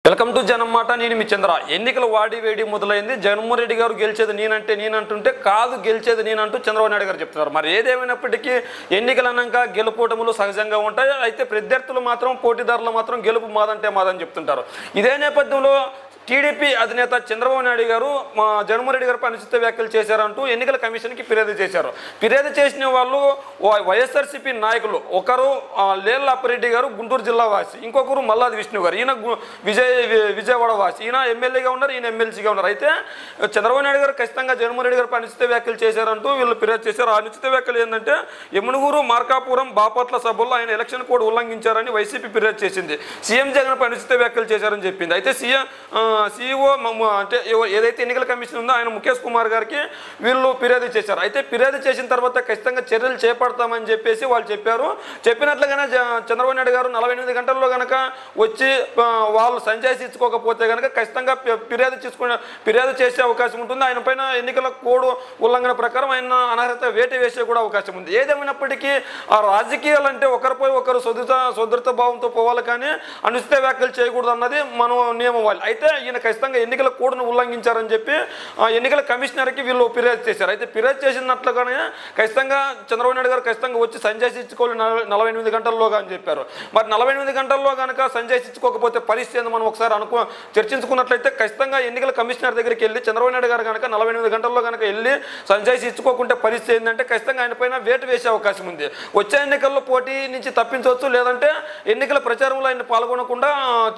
Welcome to జనమాట. నేను మీ చంద్ర. ఎన్నికల వాడి వేడి మొదలైంది. జగన్మోహన్ రెడ్డి గారు గెలిచేది నేనంటుంటే కాదు, గెలిచేది నేనంటూ చంద్రబాబు నాయుడు గారు చెప్తున్నారు. మరి ఏదేమైనప్పటికీ ఎన్నికలు అన్నాక గెలుపోటములు సహజంగా ఉంటాయి. అయితే ప్రత్యర్థులు మాత్రం, పోటీదారులు మాత్రం గెలుపు మాదంటే మాదని చెప్తుంటారు. ఇదే నేపథ్యంలో టీడీపీ అధినేత చంద్రబాబు నాయుడు గారు జగన్మోహన్ రెడ్డి గారిపై అనుచిత వ్యాఖ్యలు చేశారంటూ ఎన్నికల కమిషన్కి ఫిర్యాదు చేశారు. ఫిర్యాదు చేసిన వాళ్ళు వైఎస్ఆర్సీపీ నాయకులు. ఒకరు లేళ్ల అప్పిరెడ్డి గారు, గుంటూరు జిల్లా వాసి. ఇంకొకరు మల్లాది విష్ణు గారు. ఈయన విజయవాడ వాసి. ఈయన ఎమ్మెల్యేగా ఉన్నారు, ఈయన ఎమ్మెల్సీగా ఉన్నారు. అయితే చంద్రబాబు నాయుడు గారు ఖచ్చితంగా జగన్మోహన్ రెడ్డి గారిపై అనుచిత వ్యాఖ్యలు చేశారంటూ వీళ్ళు ఫిర్యాదు చేశారు. ఆ అనుచిత వ్యాఖ్యలు ఏంటంటే ఎమ్మునుగూరు, మార్కాపురం, బాపట్ల సభల్లో ఆయన ఎలక్షన్ కోడ్ ఉల్లంఘించారని వైసీపీ ఫిర్యాదు చేసింది. సీఎం జగన్పై అనుచిత వ్యాఖ్యలు చేశారని చెప్పింది. అయితే సీఈఓ అంటే ఏదైతే ఎన్నికల కమిషన్ ఉందో ఆయన ముఖేష్ కుమార్ గారికి వీళ్ళు ఫిర్యాదు చేశారు. అయితే ఫిర్యాదు చేసిన తర్వాత ఖచ్చితంగా చర్యలు చేపడతామని చెప్పేసి వాళ్ళు చెప్పారు. చెప్పినట్లుగానే చంద్రబాబు నాయుడు గారు 48 గంటల్లో కనుక వచ్చి వాళ్ళు సంజాయిషి ఇచ్చుకోకపోతే కనుక ఖచ్చితంగా ఫిర్యాదు చేసే అవకాశం ఉంటుంది. ఆయన పైన ఎన్నికల కోడ్ ఉల్లంఘన ప్రకారం ఆయన అనర్హత వేటు వేసే కూడా అవకాశం ఉంది. ఏదేమైనప్పటికీ ఆ రాజకీయాలు అంటే ఒకరిపై ఒకరు సోదరత భావంతో పోవాలి, కానీ అనుచిత వ్యాఖ్యలు చేయకూడదు అన్నది మనం నియమం వాళ్ళు. అయితే ఈయన ఖచ్చితంగా ఎన్నికల కోడ్ను ఉల్లంఘించారని చెప్పి ఎన్నికల కమిషనర్కి వీళ్ళు ఫిర్యాదు చేశారు. అయితే ఫిర్యాదు చేసినట్లుగానే ఖచ్చితంగా చంద్రబాబు నాయుడు గారు ఖచ్చితంగా వచ్చి సంజాయిషి ఇచ్చుకోవాలి 48 గంటల్లోగా అని చెప్పారు. మరి 48 గంటల్లో కనుక సంజాయిషి ఇచ్చుకోకపోతే పరిస్థితి మనం ఒకసారి చర్చించుకున్నట్లయితే ఖచ్చితంగా ఎన్నికల కమిషనర్ దగ్గరికి వెళ్ళి చంద్రబాబు నాయుడు గారు కనుక 48 గంటల్లో కనుక వెళ్ళి సంజాయిషి ఇచ్చుకోకుంటే పరిస్థితి ఏంటంటే ఖచ్చితంగా ఆయన పైన వేటు వేసే అవకాశం ఉంది. వచ్చే ఎన్నికల్లో పోటీ నుంచి తప్పించవచ్చు, లేదంటే ఎన్నికల ప్రచారంలో ఆయన పాల్గొనకుండా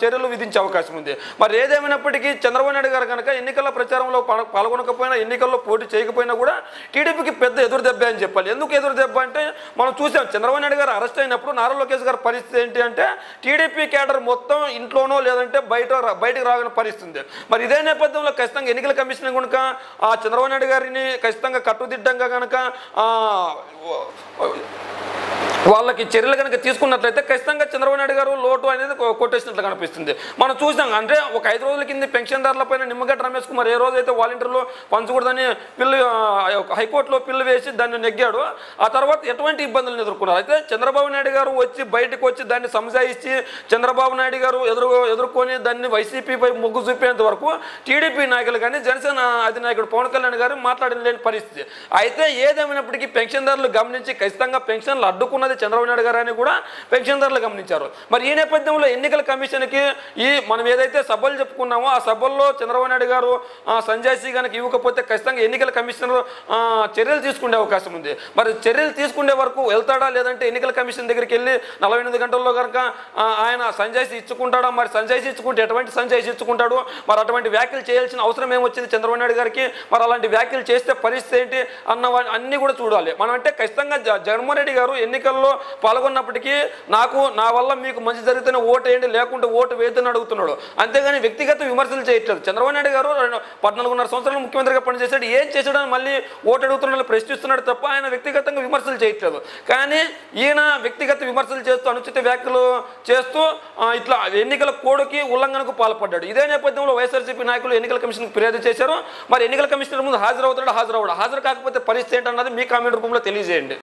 చర్యలు విధించే అవకాశం ఉంది. మరి ఏదేమైనప్పటికీ చంద్రబాబు నాయుడు గారు కనుక ఎన్నికల ప్రచారంలో పాల్గొనకపోయినా, ఎన్నికల్లో పోటీ చేయకపోయినా కూడా టీడీపీకి పెద్ద ఎదురు దెబ్బ అని చెప్పాలి. ఎందుకు ఎదురు దెబ్బ అంటే మనం చూసాం చంద్రబాబు నాయుడు గారు అరెస్ట్ అయినప్పుడు నారా లోకేష్ గారి పరిస్థితి ఏంటి అంటే టీడీపీ క్యాడర్ మొత్తం ఇంట్లోనో లేదంటే బయటకు రాగని పరిస్థితి ఉంది. మరి ఇదే నేపథ్యంలో ఖచ్చితంగా ఎన్నికల కమిషన్ కనుక చంద్రబాబు నాయుడు గారిని ఖచ్చితంగా కట్టుదిట్టంగా కనుక వాళ్ళకి చర్యలు కనుక తీసుకున్నట్లయితే ఖచ్చితంగా చంద్రబాబు నాయుడు గారు లోటు అనేది కొట్టేసినట్లు కనిపిస్తుంది. మనం చూసాం అంటే ఒక 5 రోజుల కింద పెన్షన్దారుల పైన నిమ్మగడ్డ రమేష్ కుమార్ ఏ రోజైతే వాలంటీర్లు పంచకూడదని హైకోర్టులో పిల్లు వేసి దాన్ని నెగ్గాడు. ఆ తర్వాత ఎటువంటి ఇబ్బందులను ఎదుర్కొన్నారు. అయితే చంద్రబాబు నాయుడు గారు వచ్చి బయటకు వచ్చి దాన్ని సంజాయిచ్చి చంద్రబాబు నాయుడు గారు ఎదుర్కొని దాన్ని వైసీపీపై మొగ్గు చూపేంత వరకు టీడీపీ నాయకులు కానీ జనసేన అధినాయకుడు పవన్ కళ్యాణ్ గారు మాట్లాడలేని పరిస్థితి. అయితే ఏదేమైనప్పటికీ పెన్షన్దారులు గమనించి ఖచ్చితంగా పెన్షన్లు అడ్డుకున్నది చంద్రబాబు నాయుడు గారు అని కూడా పెన్షన్దారులు గమనించారు. మరి ఈ నేపథ్యంలో ఎన్నికల కమిషన్కి మనం ఏదైతే సభలు చెప్పుకున్నామో ఆ సభల్లో చంద్రబాబు నాయుడు గారు సంజాయిషి కనుక ఇవ్వకపోతే ఖచ్చితంగా ఎన్నికల కమిషనర్ చర్యలు తీసుకునే అవకాశం ఉంది. మరి చర్యలు తీసుకునే వరకు వెళ్తాడా, లేదంటే ఎన్నికల కమిషన్ దగ్గరికి వెళ్ళి 48 గంటల్లో కనుక ఆయన సంజాయిషి ఇచ్చుకుంటాడా? మరి సంజాయిషి ఇచ్చుకుంటే ఎటువంటి సంజాయిషి ఇచ్చుకుంటాడు? మరి అటువంటి వ్యాఖ్యలు చేయాల్సిన అవసరం ఏమొచ్చింది చంద్రబాబు నాయుడు గారికి? మరి అలాంటి వ్యాఖ్యలు చేస్తే పరిస్థితి ఏంటి అన్నీ కూడా చూడాలి మనం. అంటే ఖచ్చితంగా జగన్మోహన్ రెడ్డి గారు ఎన్నికల్లో పాల్గొన్నప్పటికీ నా వల్ల మీకు మంచి జరిగితేనే ఓటు వేయండి, లేకుంటే ఓటు వేయద్దని అడుగుతున్నాడు. అంతేగాని వ్యక్తిగత విమర్శలు చేయట్లేదు. చంద్రబాబు నాయుడు గారు 14.5 సంవత్సరాలు ముఖ్యమంత్రిగా పనిచేశాడు. ఏం చేశాడని మళ్ళీ ఓటు అడుగుతున్నాడు, ప్రశ్నిస్తున్నాడు తప్ప ఆయన వ్యక్తిగతంగా విమర్శలు చేయట్లేదు. కానీ ఈయన వ్యక్తిగత విమర్శలు చేస్తూ, అనుచిత వ్యాఖ్యలు చేస్తూ ఇట్లా ఎన్నికల కోడ్కి ఉల్లంఘనకు పాల్పడ్డాడు. ఇదే నేపథ్యంలో వైఎస్ఆర్సీపీ నాయకులు ఎన్నికల కమిషన్కి ఫిర్యాదు చేశారు. మరి ఎన్నికల కమిషనర్ ముందు హాజరు కాకపోతే పరిస్థితి ఏంటన్నది మీ కామెంట్ రూపంలో తెలియజేయండి.